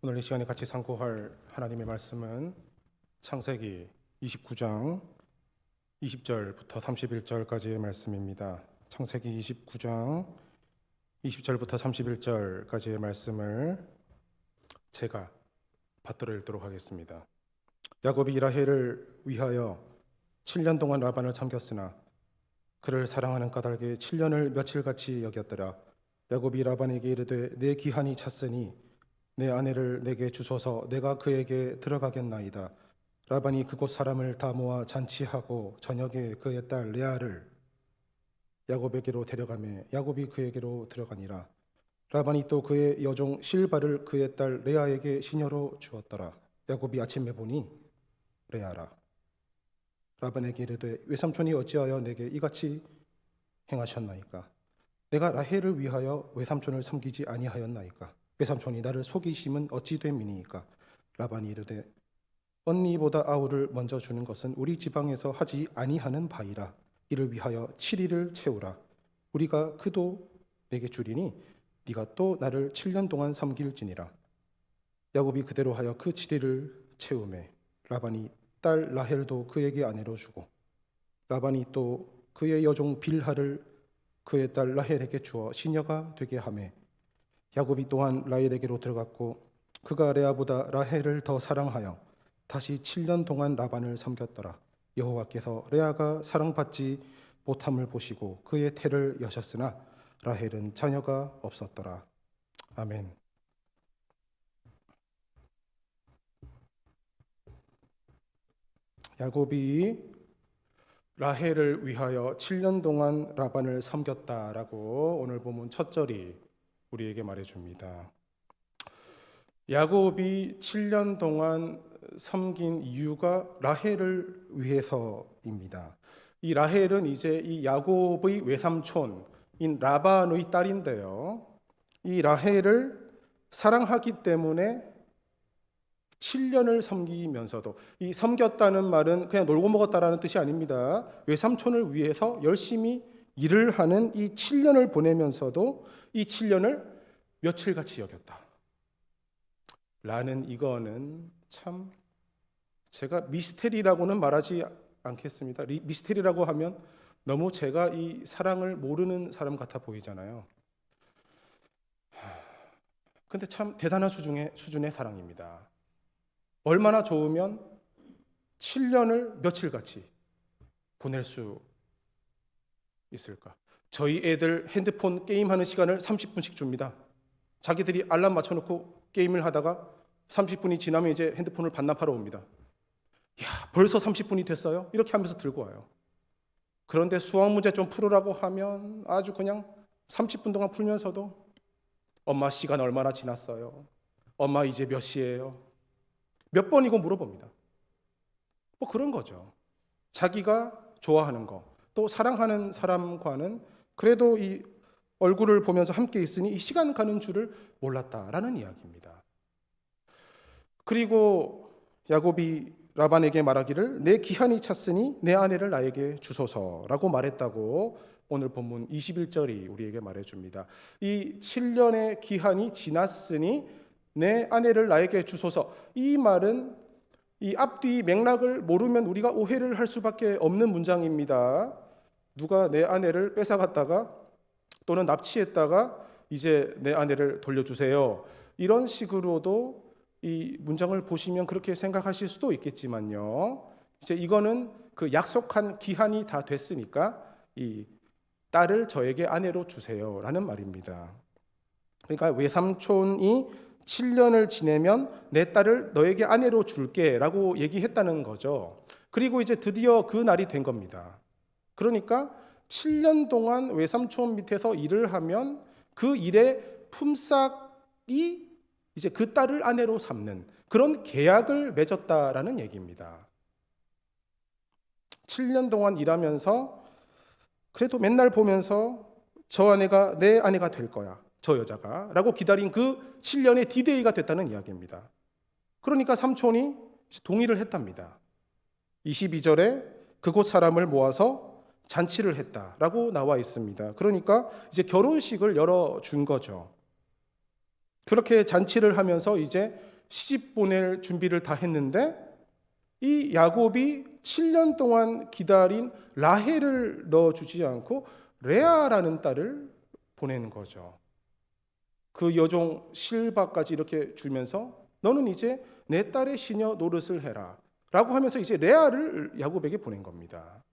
오늘 이 시간에 같이 상고할 하나님의 말씀은 창세기 29장 20절부터 31절까지의 말씀입니다. 창세기 29장 20절부터 31절까지의 말씀을 제가 받들어 읽도록 하겠습니다. 야곱이 라헬을 위하여 7년 동안 라반을 섬겼으나 그를 사랑하는 까닭에 7년을 며칠같이 여겼더라. 야곱이 라반에게 이르되 내 기한이 찼으니 내 아내를 내게 주소서 내가 그에게 들어가겠나이다. 라반이 그곳 사람을 다 모아 잔치하고 저녁에 그의 딸 레아를 야곱에게로 데려가매 야곱이 그에게로 들어가니라. 라반이 또 그의 여종 실바를 그의 딸 레아에게 시녀로 주었더라. 야곱이 아침에 보니 레아라. 라반에게 이르되 외삼촌이 어찌하여 내게 이같이 행하셨나이까? 내가 라헬을 위하여 외삼촌을 섬기지 아니하였나이까? 외삼촌이 나를 속이심은 어찌 됨이니이까? 라반이 이르되 언니보다 아우를 먼저 주는 것은 우리 지방에서 하지 아니하는 바이라. 이를 위하여 7일을 채우라. 우리가 그도 내게 주리니 네가 또 나를 7년 동안 섬길지니라. 야곱이 그대로 하여 그 7일을 채우매 라반이 딸 라헬도 그에게 아내로 주고 라반이 또 그의 여종 빌하를 그의 딸 라헬에게 주어 시녀가 되게 하매 야곱이 또한 라헬에게로 들어갔고 그가 레아보다 라헬을 더 사랑하여 다시 7년 동안 라반을 섬겼더라. 여호와께서 레아가 사랑받지 못함을 보시고 그의 태를 여셨으나 라헬은 자녀가 없었더라. 아멘. 야곱이 라헬을 위하여 7년 동안 라반을 섬겼다라고 오늘 본문 첫 절이 우리에게 말해줍니다. 야곱이 7년 동안 섬긴 이유가 라헬을 위해서입니다. 이 라헬은 이제 이 야곱의 외삼촌인 라반의 딸인데요. 이 라헬을 사랑하기 때문에 7년을 섬기면서도, 이 섬겼다는 말은 그냥 놀고 먹었다라는 뜻이 아닙니다. 외삼촌을 위해서 열심히 일을 하는 이 7년을 보내면서도 이 7년을 며칠같이 여겼다 라는, 이거는 참 제가 미스테리라고는 말하지 않겠습니다. 미스테리라고 하면 너무 제가 이 사랑을 모르는 사람 같아 보이잖아요. 근데 참 대단한 수준의 사랑입니다. 얼마나 좋으면 7년을 며칠같이 보낼 수 있을까? 저희 애들 핸드폰 게임하는 시간을 30분씩 줍니다. 자기들이 알람 맞춰놓고 게임을 하다가 30분이 지나면 이제 핸드폰을 반납하러 옵니다. 야, 벌써 30분이 됐어요? 이렇게 하면서 들고 와요. 그런데 수학 문제 좀 풀으라고 하면 아주 그냥 30분 동안 풀면서도 엄마 시간 얼마나 지났어요? 엄마 이제 몇 시예요? 몇 번이고 물어봅니다. 뭐 그런 거죠. 자기가 좋아하는 거, 또 사랑하는 사람과는 그래도 이 얼굴을 보면서 함께 있으니 이 시간 가는 줄을 몰랐다라는 이야기입니다. 그리고 야곱이 라반에게 말하기를 내 기한이 찼으니 내 아내를 나에게 주소서라고 말했다고 오늘 본문 21절이 우리에게 말해줍니다. 이 7년의 기한이 지났으니 내 아내를 나에게 주소서, 이 말은 이 앞뒤 맥락을 모르면 우리가 오해를 할 수밖에 없는 문장입니다. 누가 내 아내를 뺏어갔다가 또는 납치했다가 이제 내 아내를 돌려주세요, 이런 식으로도 이 문장을 보시면 그렇게 생각하실 수도 있겠지만요, 이제 이거는 그 약속한 기한이 다 됐으니까 이 딸을 저에게 아내로 주세요라는 말입니다. 그러니까 외삼촌이 7년을 지내면 내 딸을 너에게 아내로 줄게 라고 얘기했다는 거죠. 그리고 이제 드디어 그 날이 된 겁니다. 그러니까 7년 동안 외삼촌 밑에서 일을 하면 그 일의 품삯이 이제 그 딸을 아내로 삼는 그런 계약을 맺었다라는 얘기입니다. 7년 동안 일하면서 그래도 맨날 보면서 저 아내가 내 아내가 될 거야, 저 여자가 라고 기다린 그 7년의 디데이가 됐다는 이야기입니다. 그러니까 삼촌이 동의를 했답니다. 22절에 그곳 사람을 모아서 잔치를 했다라고 나와 있습니다. 그러니까 이제 결혼식을 열어준 거죠. 그렇게 잔치를 하면서 이제 시집 보낼 준비를 다 했는데 이 야곱이 7년 동안 기다린 라헬을 넣어주지 않고 레아라는 딸을 보내는 거죠. 그 여종 실바까지 이렇게 주면서 너는 이제 내 딸의 시녀 노릇을 해라 라고 하면서 이제 레아를 야곱에게 보낸 겁니다.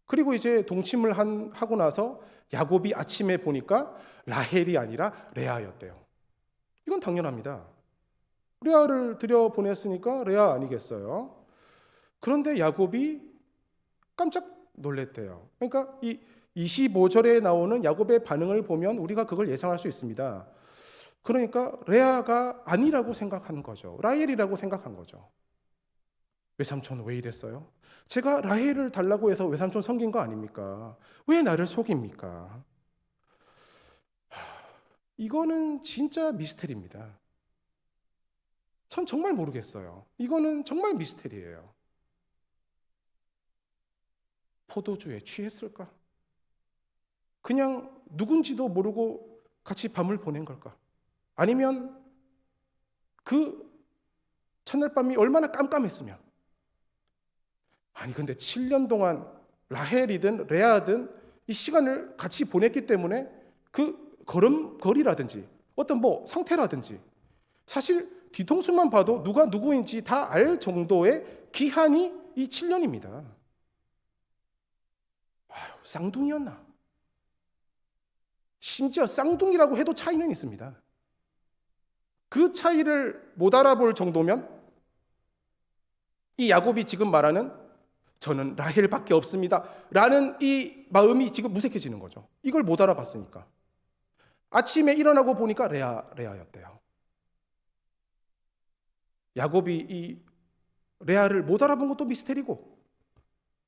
그리고 이제 동침을 하고 나서 야곱이 아침에 보니까 라헬이 아니라 레아였대요. 이건 당연합니다. 레아를 들여보냈으니까 레아 아니겠어요? 그런데 야곱이 깜짝 놀랬대요. 그러니까 이 25절에 나오는 야곱의 반응을 보면 우리가 그걸 예상할 수 있습니다. 그러니까 레아가 아니라고 생각한 거죠. 라헬이라고 생각한 거죠. 외삼촌 왜 이랬어요? 제가 라헬을 달라고 해서 외삼촌 섬긴 거 아닙니까? 왜 나를 속입니까? 이거는 진짜 미스테리입니다. 전 정말 모르겠어요. 이거는 정말 미스테리예요. 포도주에 취했을까? 그냥 누군지도 모르고 같이 밤을 보낸 걸까? 아니면 그 첫날 밤이 얼마나 깜깜했으면, 아니 근데 7년 동안 라헬이든 레아든 이 시간을 같이 보냈기 때문에 그 걸음걸이라든지 어떤 뭐 상태라든지 사실 뒤통수만 봐도 누가 누구인지 다 알 정도의 기한이 이 7년입니다. 아유, 쌍둥이였나? 심지어 쌍둥이라고 해도 차이는 있습니다. 그 차이를 못 알아볼 정도면 이 야곱이 지금 말하는 저는 라헬밖에 없습니다 라는 이 마음이 지금 무색해지는 거죠. 이걸 못 알아봤으니까. 아침에 일어나고 보니까 레아였대요. 야곱이 이 레아를 못 알아본 것도 미스테리고,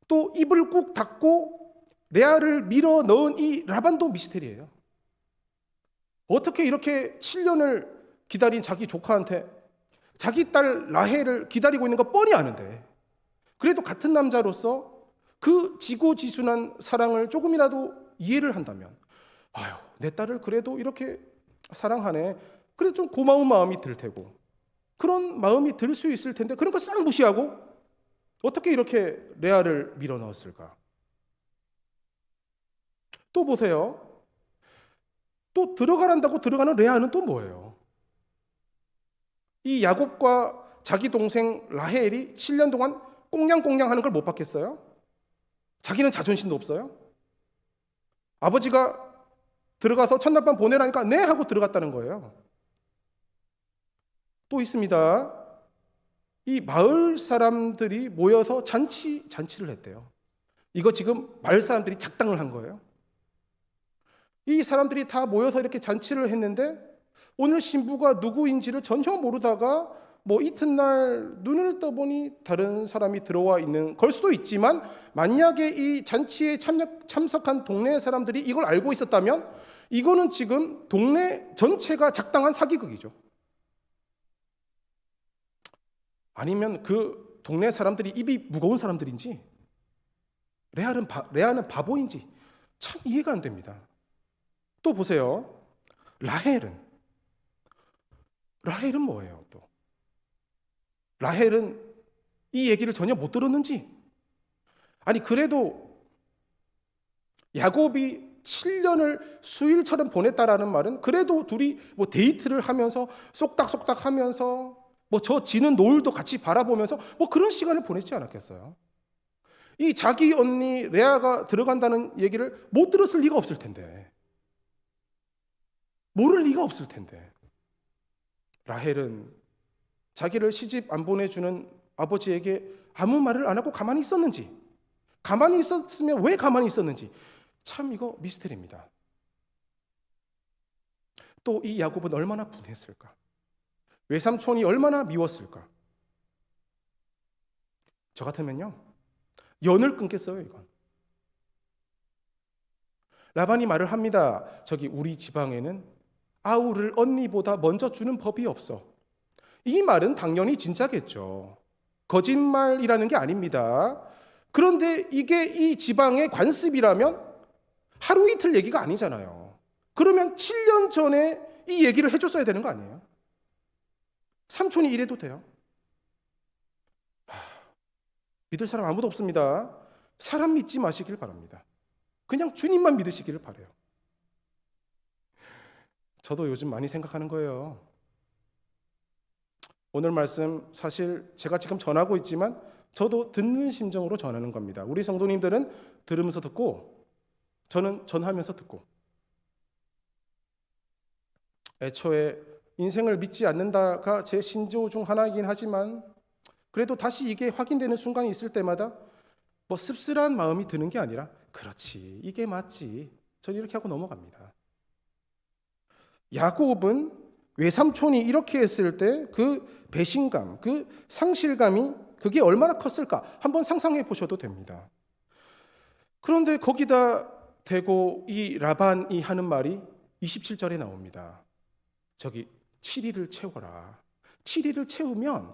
또 입을 꾹 닫고 레아를 밀어 넣은 이 라반도 미스테리예요. 어떻게 이렇게 7년을 기다린 자기 조카한테 자기 딸 라헬을 기다리고 있는 거 뻔히 아는데, 그래도 같은 남자로서 그 지고지순한 사랑을 조금이라도 이해를 한다면, 아유, 내 딸을 그래도 이렇게 사랑하네, 그래도 좀 고마운 마음이 들 테고, 그런 마음이 들 수 있을 텐데 그런 거 싹 무시하고 어떻게 이렇게 레아를 밀어 넣었을까? 또 보세요. 또 들어가란다고 들어가는 레아는 또 뭐예요? 이 야곱과 자기 동생 라헬이 7년 동안 꽁냥꽁냥 하는 걸 못 봤겠어요? 자기는 자존심도 없어요? 아버지가 들어가서 첫날 밤 보내라니까 네 하고 들어갔다는 거예요. 또 있습니다. 이 마을 사람들이 모여서 잔치를 했대요. 이거 지금 마을 사람들이 작당을 한 거예요. 이 사람들이 다 모여서 이렇게 잔치를 했는데 오늘 신부가 누구인지를 전혀 모르다가 뭐 이튿날 눈을 떠보니 다른 사람이 들어와 있는 걸 수도 있지만, 만약에 이 잔치에 참석한 동네 사람들이 이걸 알고 있었다면 이거는 지금 동네 전체가 작당한 사기극이죠. 아니면 그 동네 사람들이 입이 무거운 사람들인지 레아는 바보인지 참 이해가 안 됩니다. 또 보세요. 라헬은 뭐예요? 또 라헬은 이 얘기를 전혀 못 들었는지, 아니 그래도 야곱이 7년을 수일처럼 보냈다라는 말은 그래도 둘이 뭐 데이트를 하면서 쏙닥쏙닥 하면서 뭐 저 지는 노을도 같이 바라보면서 뭐 그런 시간을 보냈지 않았겠어요? 이 자기 언니 레아가 들어간다는 얘기를 못 들었을 리가 없을 텐데, 모를 리가 없을 텐데, 라헬은 자기를 시집 안 보내주는 아버지에게 아무 말을 안 하고 가만히 있었는지, 가만히 있었으면 왜 가만히 있었는지 참 이거 미스테리입니다. 또 이 야곱은 얼마나 분했을까? 외삼촌이 얼마나 미웠을까? 저 같으면요 연을 끊겠어요. 이건 라반이 말을 합니다. 저기 우리 지방에는 아우를 언니보다 먼저 주는 법이 없어. 이 말은 당연히 진짜겠죠. 거짓말이라는 게 아닙니다. 그런데 이게 이 지방의 관습이라면 하루 이틀 얘기가 아니잖아요. 그러면 7년 전에 이 얘기를 해줬어야 되는 거 아니에요? 삼촌이 이래도 돼요? 믿을 사람 아무도 없습니다. 사람 믿지 마시길 바랍니다. 그냥 주님만 믿으시기를 바라요. 저도 요즘 많이 생각하는 거예요. 오늘 말씀 사실 제가 지금 전하고 있지만 저도 듣는 심정으로 전하는 겁니다. 우리 성도님들은 들으면서 듣고 저는 전하면서 듣고, 애초에 인생을 믿지 않는다가 제 신조 중 하나이긴 하지만 그래도 다시 이게 확인되는 순간이 있을 때마다 뭐 씁쓸한 마음이 드는 게 아니라 그렇지, 이게 맞지, 저는 이렇게 하고 넘어갑니다. 야곱은 외삼촌이 이렇게 했을 때 그 배신감, 그 상실감이 그게 얼마나 컸을까 한번 상상해 보셔도 됩니다. 그런데 거기다 대고 이 라반이 하는 말이 27절에 나옵니다. 저기 7일을 채워라. 7일을 채우면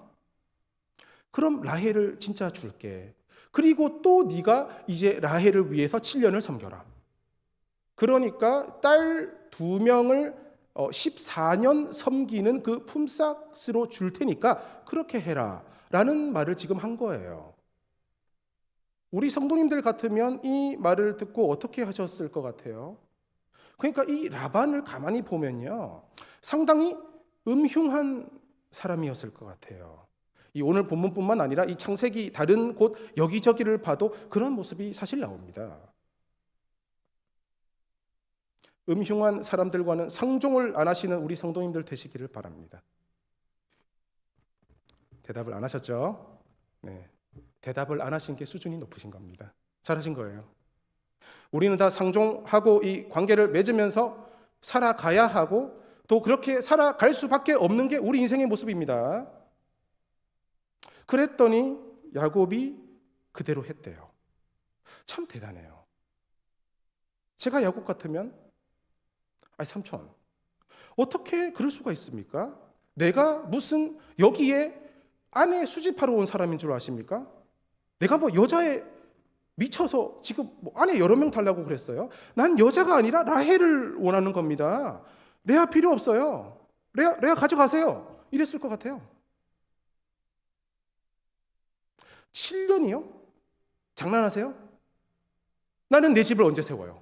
그럼 라헬을 진짜 줄게. 그리고 또 네가 이제 라헬을 위해서 7년을 섬겨라. 그러니까 딸 2명을 14년 섬기는 그 품삯으로 줄 테니까 그렇게 해라 라는 말을 지금 한 거예요. 우리 성도님들 같으면 이 말을 듣고 어떻게 하셨을 것 같아요? 그러니까 이 라반을 가만히 보면요, 상당히 음흉한 사람이었을 것 같아요. 이 오늘 본문뿐만 아니라 이 창세기 다른 곳 여기저기를 봐도 그런 모습이 사실 나옵니다. 음흉한 사람들과는 상종을 안 하시는 우리 성도님들 되시기를 바랍니다. 대답을 안 하셨죠? 네, 대답을 안 하신 게 수준이 높으신 겁니다. 잘하신 거예요. 우리는 다 상종하고 이 관계를 맺으면서 살아가야 하고 또 그렇게 살아갈 수밖에 없는 게 우리 인생의 모습입니다. 그랬더니 야곱이 그대로 했대요. 참 대단해요. 제가 야곱 같으면 삼촌, 어떻게 그럴 수가 있습니까? 내가 무슨 여기에 아내 수집하러 온 사람인 줄 아십니까? 내가 뭐 여자에 미쳐서 지금 뭐 아내 여러 명 달라고 그랬어요? 난 여자가 아니라 라헬을 원하는 겁니다. 레아 필요 없어요. 레아 가져가세요. 이랬을 것 같아요. 7년이요? 장난하세요? 나는 내 집을 언제 세워요?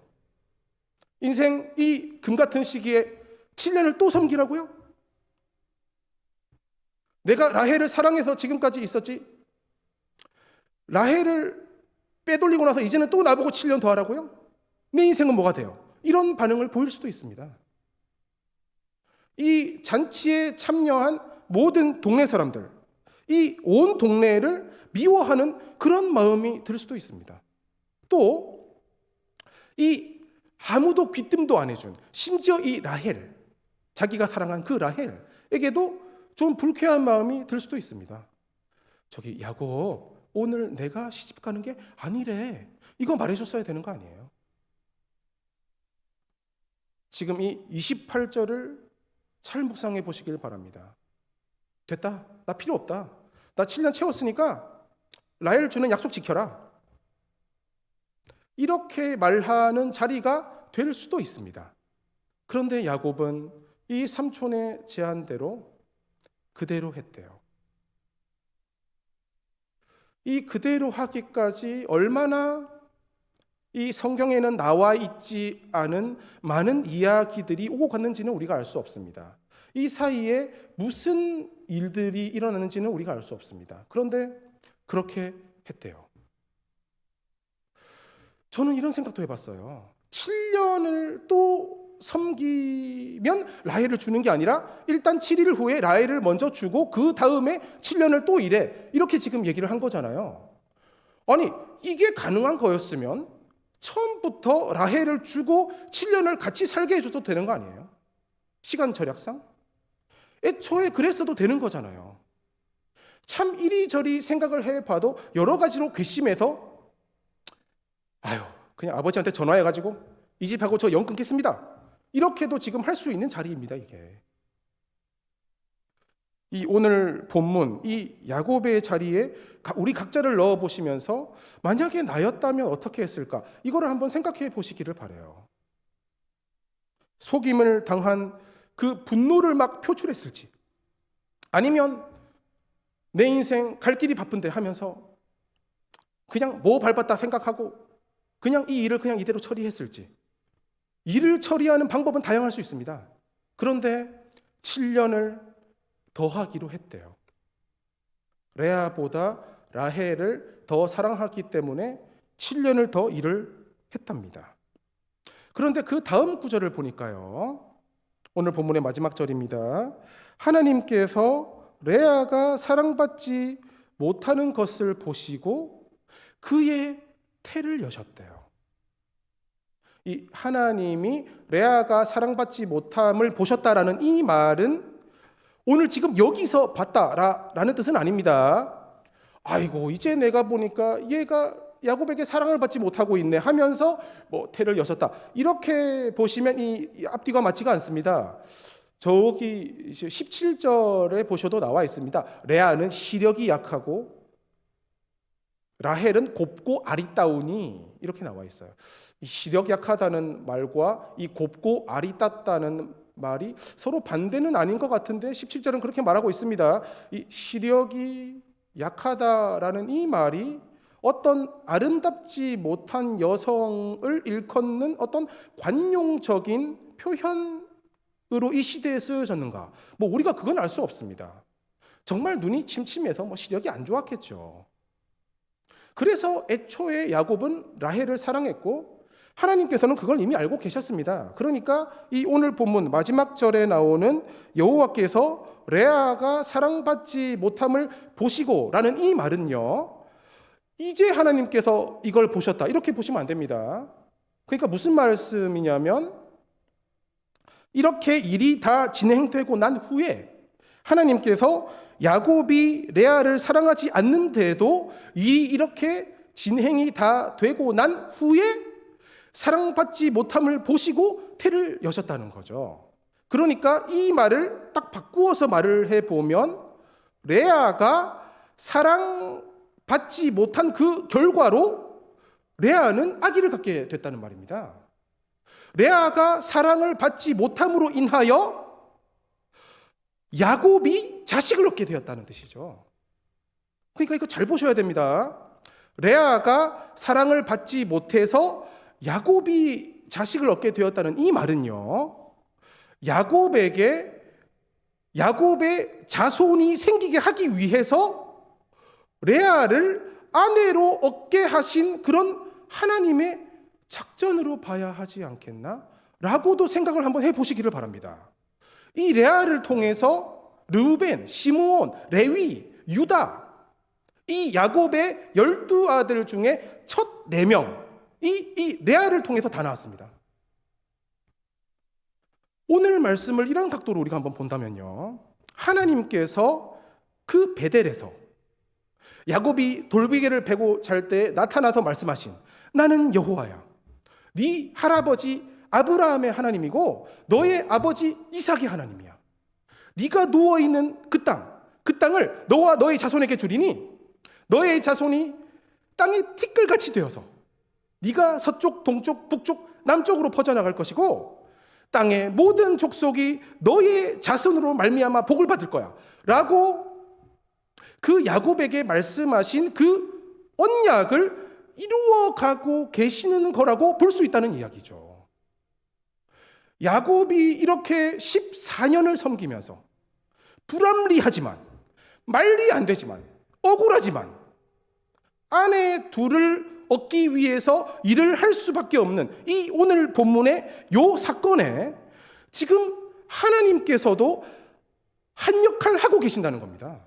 인생 이 금 같은 시기에 7년을 또 섬기라고요? 내가 라헬을 사랑해서 지금까지 있었지, 라헬을 빼돌리고 나서 이제는 또 나보고 7년 더 하라고요? 내 인생은 뭐가 돼요? 이런 반응을 보일 수도 있습니다. 이 잔치에 참여한 모든 동네 사람들, 이 온 동네를 미워하는 그런 마음이 들 수도 있습니다. 또 이 아무도 귀뜸도 안 해준, 심지어 이 라헬, 자기가 사랑한 그 라헬에게도 좀 불쾌한 마음이 들 수도 있습니다. 저기 야곱, 오늘 내가 시집 가는 게 아니래, 이거 말해줬어야 되는 거 아니에요? 지금 이 28절을 잘 묵상해 보시길 바랍니다. 됐다, 나 필요 없다, 나 7년 채웠으니까 라헬 주는 약속 지켜라, 이렇게 말하는 자리가 될 수도 있습니다. 그런데 야곱은 이 삼촌의 제안대로 그대로 했대요. 이 그대로 하기까지 얼마나 이 성경에는 나와 있지 않은 많은 이야기들이 오고 갔는지는 우리가 알 수 없습니다. 이 사이에 무슨 일들이 일어나는지는 우리가 알 수 없습니다. 그런데 그렇게 했대요. 저는 이런 생각도 해봤어요. 7년을 또 섬기면 라헬을 주는 게 아니라 일단 7일 후에 라헬을 먼저 주고 그 다음에 7년을 또 일해, 이렇게 지금 얘기를 한 거잖아요. 아니, 이게 가능한 거였으면 처음부터 라헬을 주고 7년을 같이 살게 해줘도 되는 거 아니에요? 시간 절약상? 애초에 그랬어도 되는 거잖아요. 참 이리저리 생각을 해봐도 여러 가지로 괘씸해서 그냥 아버지한테 전화해가지고 이 집하고 저 영 끊겠습니다, 이렇게도 지금 할 수 있는 자리입니다. 이게 이 오늘 본문, 이 야곱의 자리에 우리 각자를 넣어 보시면서 만약에 나였다면 어떻게 했을까? 이거를 한번 생각해 보시기를 바라요. 속임을 당한 그 분노를 막 표출했을지, 아니면 내 인생 갈 길이 바쁜데 하면서 그냥 뭐 밟았다 생각하고 그냥 이 일을 그냥 이대로 처리했을지. 일을 처리하는 방법은 다양할 수 있습니다. 그런데 7년을 더하기로 했대요. 레아보다 라헬을 더 사랑하기 때문에 7년을 더 일을 했답니다. 그런데 그 다음 구절을 보니까요, 오늘 본문의 마지막 절입니다. 하나님께서 레아가 사랑받지 못하는 것을 보시고 그의 태를 여셨대요. 이 하나님이 레아가 사랑받지 못함을 보셨다라는 이 말은 오늘 지금 여기서 봤다라는 뜻은 아닙니다. 아이고, 이제 내가 보니까 얘가 야곱에게 사랑을 받지 못하고 있네 하면서 태를 여셨다, 이렇게 보시면 이 앞뒤가 맞지가 않습니다. 저기 17절에 보셔도 나와 있습니다. 레아는 시력이 약하고 라헬은 곱고 아리따우니, 이렇게 나와 있어요. 이 시력 약하다는 말과 이 곱고 아리따다는 말이 서로 반대는 아닌 것 같은데 17절은 그렇게 말하고 있습니다. 이 시력이 약하다라는 이 말이 어떤 아름답지 못한 여성을 일컫는 어떤 관용적인 표현으로 이 시대에 쓰여졌는가? 우리가 그건 알 수 없습니다. 정말 눈이 침침해서 시력이 안 좋았겠죠. 그래서 애초에 야곱은 라헬을 사랑했고 하나님께서는 그걸 이미 알고 계셨습니다. 그러니까 이 오늘 본문 마지막 절에 나오는 여호와께서 레아가 사랑받지 못함을 보시고 라는 이 말은요, 이제 하나님께서 이걸 보셨다, 이렇게 보시면 안 됩니다. 그러니까 무슨 말씀이냐면, 이렇게 일이 다 진행되고 난 후에 하나님께서 야곱이 레아를 사랑하지 않는데도 이렇게 진행이 다 되고 난 후에 사랑받지 못함을 보시고 태를 여셨다는 거죠. 그러니까 이 말을 딱 바꾸어서 말을 해보면 레아가 사랑받지 못한 그 결과로 레아는 아기를 갖게 됐다는 말입니다. 레아가 사랑을 받지 못함으로 인하여 야곱이 자식을 얻게 되었다는 뜻이죠. 그러니까 이거 잘 보셔야 됩니다. 레아가 사랑을 받지 못해서 야곱이 자식을 얻게 되었다는 이 말은요, 야곱의 자손이 생기게 하기 위해서 레아를 아내로 얻게 하신 그런 하나님의 작전으로 봐야 하지 않겠나? 라고도 생각을 한번 해보시기를 바랍니다. 이 레아를 통해서 르우벤, 시므온, 레위, 유다, 이 야곱의 12아들 중에 첫 4명, 이 레아를 통해서 다 나왔습니다. 오늘 말씀을 이런 각도로 우리가 한번 본다면요, 하나님께서 그 베델에서 야곱이 돌베개를 베고 잘 때 나타나서 말씀하신, 나는 여호와야, 네 할아버지 아브라함의 하나님이고 너의 아버지 이삭의 하나님이야. 네가 누워있는 그 땅을 너와 너의 자손에게 주리니 너의 자손이 땅의 티끌같이 되어서 네가 서쪽, 동쪽, 북쪽, 남쪽으로 퍼져나갈 것이고 땅의 모든 족속이 너의 자손으로 말미암아 복을 받을 거야 라고 그 야곱에게 말씀하신 그 언약을 이루어가고 계시는 거라고 볼 수 있다는 이야기죠. 야곱이 이렇게 14년을 섬기면서 불합리하지만, 말리 안 되지만, 억울하지만 아내 둘을 얻기 위해서 일을 할 수밖에 없는 이 오늘 본문의 요 사건에 지금 하나님께서도 한 역할 하고 계신다는 겁니다.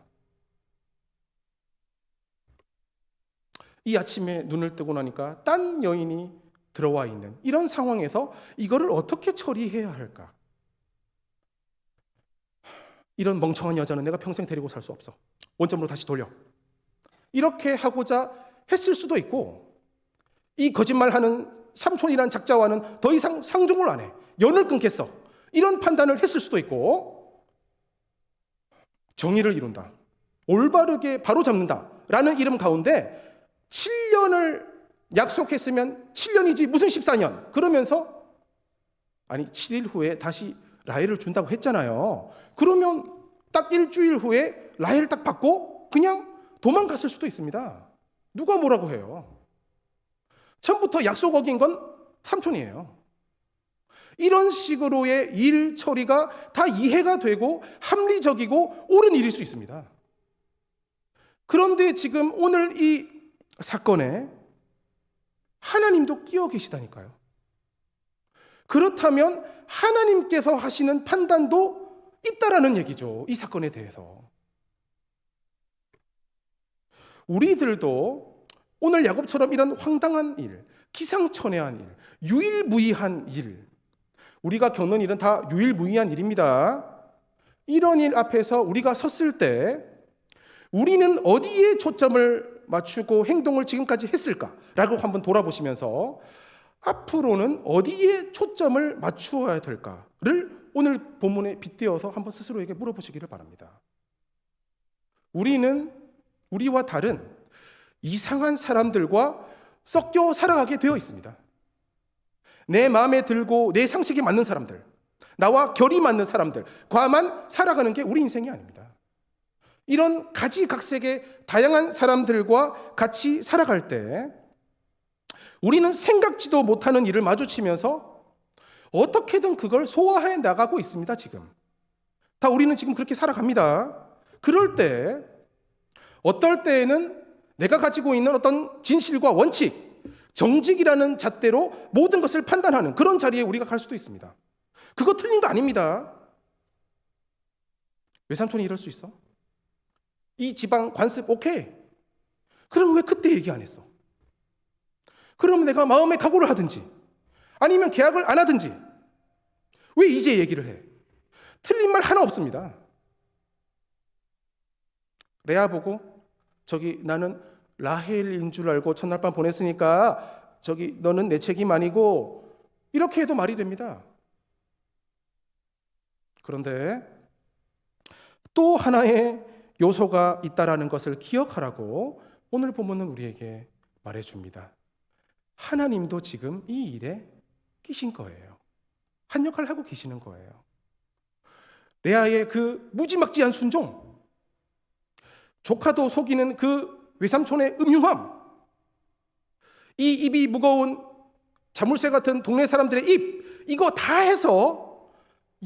이 아침에 눈을 뜨고 나니까 딴 여인이 들어와 있는 이런 상황에서 이거를 어떻게 처리해야 할까? 이런 멍청한 여자는 내가 평생 데리고 살 수 없어. 원점으로 다시 돌려. 이렇게 하고자 했을 수도 있고, 이 거짓말하는 삼손이란 작자와는 더 이상 상종을 안 해. 연을 끊겠어. 이런 판단을 했을 수도 있고, 정의를 이룬다, 올바르게 바로잡는다 라는 이름 가운데 7년을 약속했으면 7년이지 무슨 14년 그러면서 아니 7일 후에 다시 라헬을 준다고 했잖아요. 그러면 딱 일주일 후에 라헬을 딱 받고 그냥 도망갔을 수도 있습니다. 누가 뭐라고 해요? 처음부터 약속 어긴 건 삼촌이에요. 이런 식으로의 일 처리가 다 이해가 되고 합리적이고 옳은 일일 수 있습니다. 그런데 지금 오늘 이 사건에 하나님도 끼어 계시다니까요. 그렇다면 하나님께서 하시는 판단도 있다라는 얘기죠. 이 사건에 대해서. 우리들도 오늘 야곱처럼 이런 황당한 일, 기상천외한 일, 유일무이한 일, 우리가 겪는 일은 다 유일무이한 일입니다. 이런 일 앞에서 우리가 섰을 때 우리는 어디에 초점을 맞추고 행동을 지금까지 했을까라고 한번 돌아보시면서 앞으로는 어디에 초점을 맞추어야 될까를 오늘 본문에 빗대어서 한번 스스로에게 물어보시기를 바랍니다. 우리는 우리와 다른 이상한 사람들과 섞여 살아가게 되어 있습니다. 내 마음에 들고 내 상식에 맞는 사람들, 나와 결이 맞는 사람들과만 살아가는 게 우리 인생이 아닙니다. 이런 가지각색의 다양한 사람들과 같이 살아갈 때 우리는 생각지도 못하는 일을 마주치면서 어떻게든 그걸 소화해 나가고 있습니다. 지금 다 우리는 지금 그렇게 살아갑니다. 그럴 때 어떨 때에는 내가 가지고 있는 어떤 진실과 원칙, 정직이라는 잣대로 모든 것을 판단하는 그런 자리에 우리가 갈 수도 있습니다. 그거 틀린 거 아닙니다. 외삼촌이 이럴 수 있어? 이 지방 관습 오케이. 그럼 왜 그때 얘기 안 했어? 그러면 내가 마음의 각오를 하든지 아니면 계약을 안 하든지 왜 이제 얘기를 해? 틀린 말 하나 없습니다. 레아 보고 저기 나는 라헬인 줄 알고 첫날 밤 보냈으니까 저기 너는 내 책임 아니고 이렇게 해도 말이 됩니다. 그런데 또 하나의 요소가 있다라는 것을 기억하라고 오늘 본문은 우리에게 말해줍니다. 하나님도 지금 이 일에 끼신 거예요. 한 역할을 하고 계시는 거예요. 레아의 그 무지막지한 순종, 조카도 속이는 그 외삼촌의 음흉함, 이 입이 무거운 자물쇠 같은 동네 사람들의 입, 이거 다 해서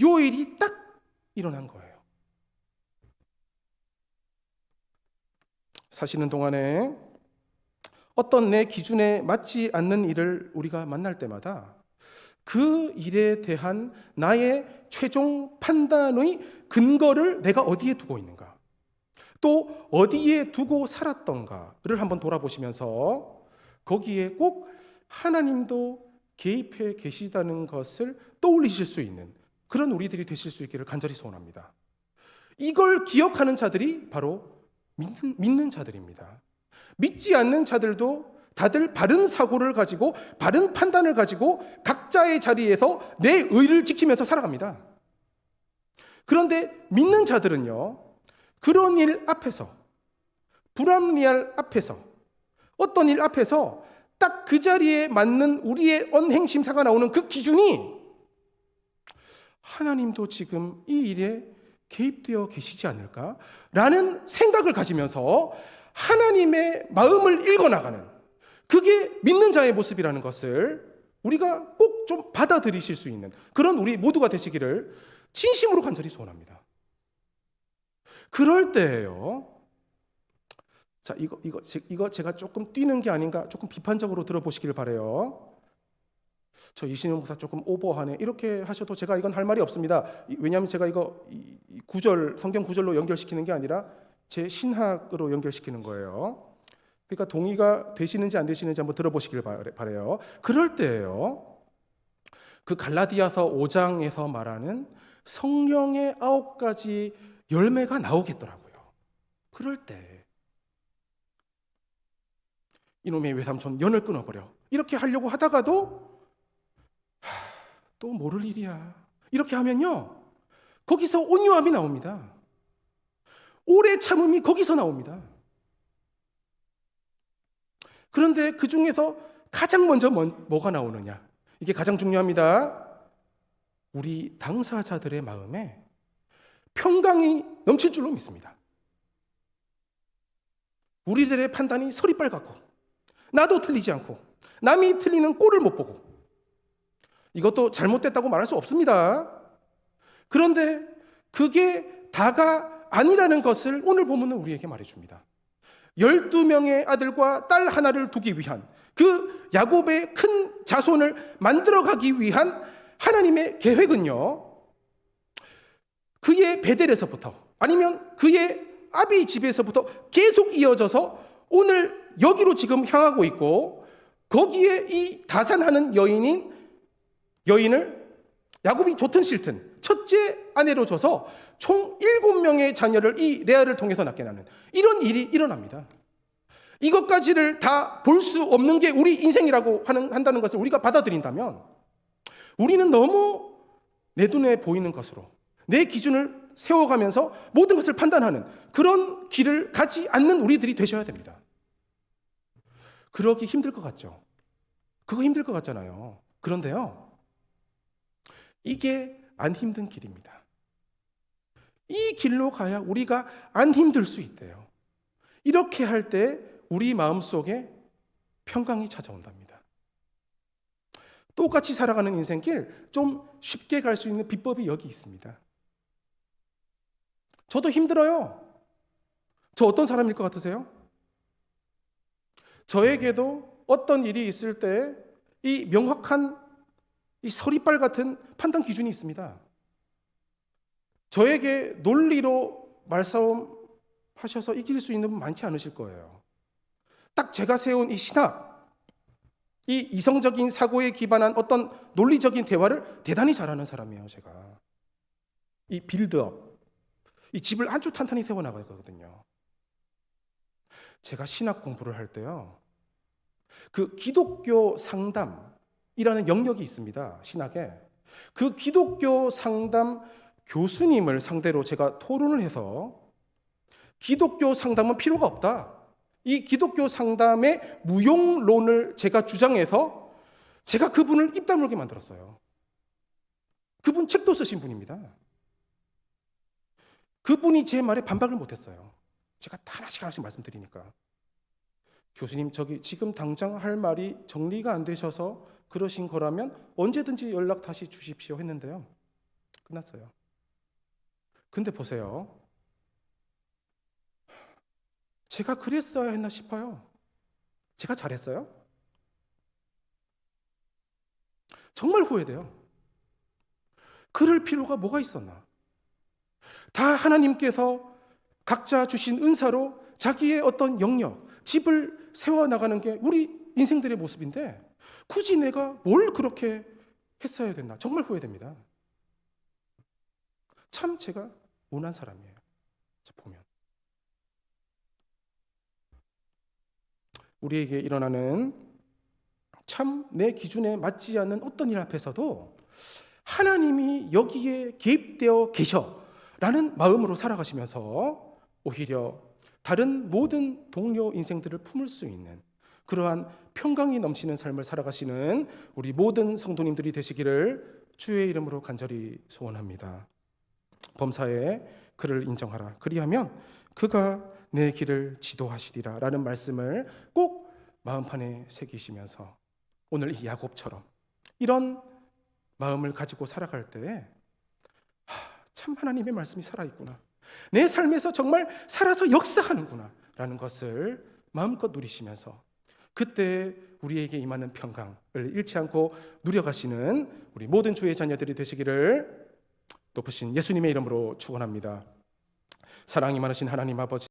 요 일이 딱 일어난 거예요. 사시는 동안에 어떤 내 기준에 맞지 않는 일을 우리가 만날 때마다 그 일에 대한 나의 최종 판단의 근거를 내가 어디에 두고 있는가, 또 어디에 두고 살았던가를 한번 돌아보시면서 거기에 꼭 하나님도 개입해 계시다는 것을 떠올리실 수 있는 그런 우리들이 되실 수 있기를 간절히 소원합니다. 이걸 기억하는 자들이 바로 믿는 자들입니다. 믿지 않는 자들도 다들 바른 사고를 가지고 바른 판단을 가지고 각자의 자리에서 내 의를 지키면서 살아갑니다. 그런데 믿는 자들은요, 그런 일 앞에서, 불합리할 앞에서, 어떤 일 앞에서 딱 그 자리에 맞는 우리의 언행심사가 나오는 그 기준이 하나님도 지금 이 일에 개입되어 계시지 않을까라는 생각을 가지면서 하나님의 마음을 읽어나가는, 그게 믿는 자의 모습이라는 것을 우리가 꼭 좀 받아들이실 수 있는 그런 우리 모두가 되시기를 진심으로 간절히 소원합니다. 그럴 때예요. 자, 이거 제가 조금 뛰는 게 아닌가, 조금 비판적으로 들어보시길 바래요. 저 이신영 목사 조금 오버하네, 이렇게 하셔도 제가 이건 할 말이 없습니다. 왜냐하면 제가 이거 구절, 성경 구절로 연결시키는 게 아니라 제 신학으로 연결시키는 거예요. 그러니까 동의가 되시는지 안 되시는지 한번 들어보시길 바래요. 그럴 때예요, 그 갈라디아서 5장에서 말하는 성령의 9가지 열매가 나오겠더라고요. 그럴 때 이놈의 외삼촌 연을 끊어버려, 이렇게 하려고 하다가도 또 모를 일이야, 이렇게 하면요 거기서 온유함이 나옵니다. 오래 참음이 거기서 나옵니다. 그런데 그 중에서 가장 먼저 뭐가 나오느냐? 이게 가장 중요합니다. 우리 당사자들의 마음에 평강이 넘칠 줄로 믿습니다. 우리들의 판단이 서리빨 같고, 나도 틀리지 않고, 남이 틀리는 꼴을 못 보고, 이것도 잘못됐다고 말할 수 없습니다. 그런데 그게 다가 아니라는 것을 오늘 본문은 우리에게 말해줍니다. 12명의 아들과 딸 하나를 두기 위한, 그 야곱의 큰 자손을 만들어가기 위한 하나님의 계획은요, 그의 베델에서부터 아니면 그의 아비 집에서부터 계속 이어져서 오늘 여기로 지금 향하고 있고, 거기에 이 다산하는 여인을 야곱이 좋든 싫든 첫째 아내로 줘서 총 7명의 자녀를 이 레아를 통해서 낳게 나는 이런 일이 일어납니다. 이것까지를 다 볼 수 없는 게 우리 인생이라고 한다는 것을 우리가 받아들인다면, 우리는 너무 내 눈에 보이는 것으로 내 기준을 세워가면서 모든 것을 판단하는 그런 길을 가지 않는 우리들이 되셔야 됩니다. 그러기 힘들 것 같죠? 그거 힘들 것 같잖아요. 그런데요, 이게 안 힘든 길입니다. 이 길로 가야 우리가 안 힘들 수 있대요. 이렇게 할 때 우리 마음속에 평강이 찾아온답니다. 똑같이 살아가는 인생길 좀 쉽게 갈 수 있는 비법이 여기 있습니다. 저도 힘들어요. 저 어떤 사람일 것 같으세요? 저에게도 어떤 일이 있을 때 이 명확한 이 서리빨 같은 판단 기준이 있습니다. 저에게 논리로 말싸움 하셔서 이길 수 있는 분 많지 않으실 거예요. 딱 제가 세운 이 신학, 이 이성적인 사고에 기반한 어떤 논리적인 대화를 대단히 잘하는 사람이에요, 제가. 이 빌드업, 이 집을 아주 탄탄히 세워나가거든요. 제가 신학 공부를 할 때요, 그 기독교 상담이라는 영역이 있습니다, 신학에. 그 기독교 상담 교수님을 상대로 제가 토론을 해서 기독교 상담은 필요가 없다, 이 기독교 상담의 무용론을 제가 주장해서 제가 그분을 입 다물게 만들었어요. 그분 책도 쓰신 분입니다. 그분이 제 말에 반박을 못했어요. 제가 하나씩 말씀드리니까, 교수님, 저기 지금 당장 할 말이 정리가 안 되셔서 그러신 거라면 언제든지 연락 다시 주십시오 했는데요, 끝났어요. 근데 보세요, 제가 그랬어야 했나 싶어요. 제가 잘했어요? 정말 후회돼요. 그럴 필요가 뭐가 있었나? 다 하나님께서 각자 주신 은사로 자기의 어떤 영역, 집을 세워나가는 게 우리 인생들의 모습인데, 굳이 내가 뭘 그렇게 했어야 됐나? 정말 후회됩니다. 참 제가 못난 사람이에요, 보면. 우리에게 일어나는 참 내 기준에 맞지 않는 어떤 일 앞에서도 하나님이 여기에 개입되어 계셔라는 마음으로 살아가시면서 오히려 다른 모든 동료 인생들을 품을 수 있는 그러한 평강이 넘치는 삶을 살아가시는 우리 모든 성도님들이 되시기를 주의 이름으로 간절히 소원합니다. 범사에 그를 인정하라. 그리하면 그가 내 길을 지도하시리라 라는 말씀을 꼭 마음판에 새기시면서 오늘 이 야곱처럼 이런 마음을 가지고 살아갈 때에 참 하나님의 말씀이 살아있구나, 내 삶에서 정말 살아서 역사하는구나 라는 것을 마음껏 누리시면서 그때 우리에게 임하는 평강을 잃지 않고 누려가시는 우리 모든 주의 자녀들이 되시기를 높으신 예수님의 이름으로 축원합니다. 사랑이 많으신 하나님 아버지,